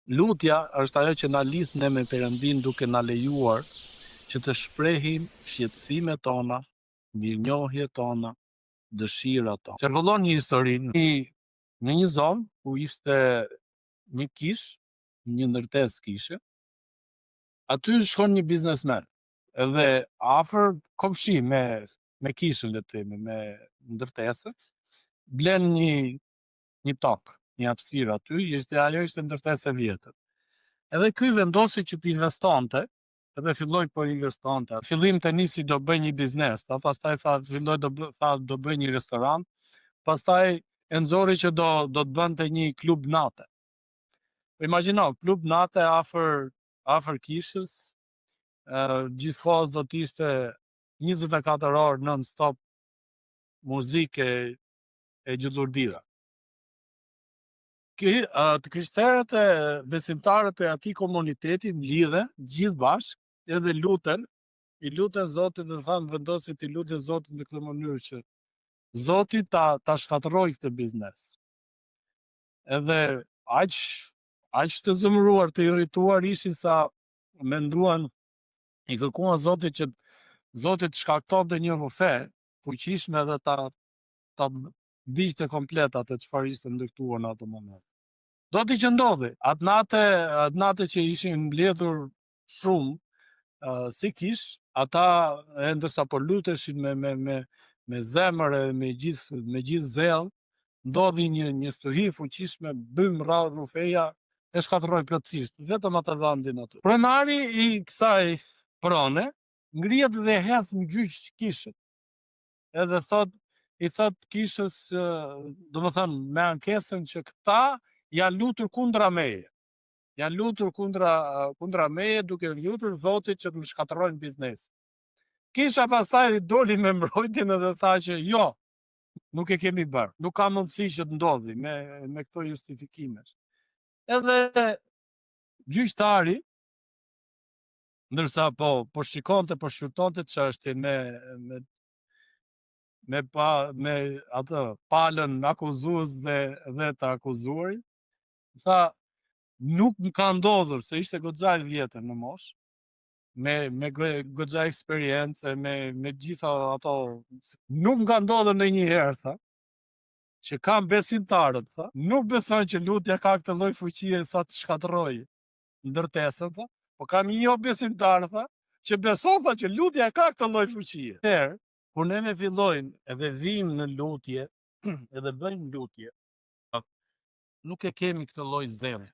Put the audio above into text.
Lutja është ajo që na lidh ne me Perëndin duke na lejuar që të shprehim shqetësimet tona, mirënjohjet tona, dëshirat tona. Çarkullon një histori në një zonë ku ishte një kish, një ndërtesë kishe. Aty shkon një biznesmen, edhe afër komshi me kishën, le të themi, me ndërtesën, blen një tokë, një hapësirë aty, ajo ishte ndërtesë e vjetër. Edhe ky vendosi që të investonte, edhe filloi po investonte. Fillim të nisi do bëj një biznes, pastaj do bëj një restoran, pastaj e nxori që do të bënte një klub nate. Po imagjino, klub nate afër kishës, gjithkohës do të ishte 24 orë non-stop muzikë e gjullurdira. Të krishterët e besimtarët e atij komuniteti mlidhen gjithë bashkë edhe i luten Zotit dhe thanë vendosi të lutën Zotit në këtë mënyrë që Zoti ta shkatërrojë këtë biznes. Edhe aq të zemëruar, të irrituar ishin sa menduan, i kërkuan Zotit që Zoti të shkaktonte një rufe fuqishme dhe ta ndiqte komplet atë çfarë ishte ndërtuar në atë moment. Do t'i që ndodhi, atë natë që ishin mbledhur shumë si kish, ata ndërsa po luteshin me zemër e me gjithë zell, ndodhi një stuhi fuqishme, bym rradh rufeja, e shkatërroi plotësisht vetëm atë vendin aty. Pronari i kësaj prone ngrihet dhe hedh në gjyq kishën. Edhe i thot kishës, domethënë me ankesën që këta janë lutur kundra meje. Janë lutur kundra meje, duke lutur Zotit që të më shkatërrojnë biznesin. Kisha pastaj doli me mbrojtjen edhe tha që jo, nuk e kemi bërë. Nuk ka mundësi që të ndodhi me këto justifikimesh. Edhe gjyqtari, ndërsa po shikonte, po shqyrtonte çështjen me atë palën akuzues dhe të akuzuarit, tha nuk më ka ndodhur, se ishte goxha i vjetër në moshë, me goxha eksperiencë, me gjitha ato, nuk më ka ndodhur ndonjëherë, tha, që kam besimtarët, tha, nuk besojnë që lutja ka këtë lloj fuqie sa të shkatërrojë ndërtesën, tha, po kam një besimtar, tha, që beson, tha, që lutja ka këtë lloj fuqie. Atëherë, kur ne fillojmë edhe vijmë në lutje, edhe bëjmë lutje, nuk e kemi këtë lloj zemre.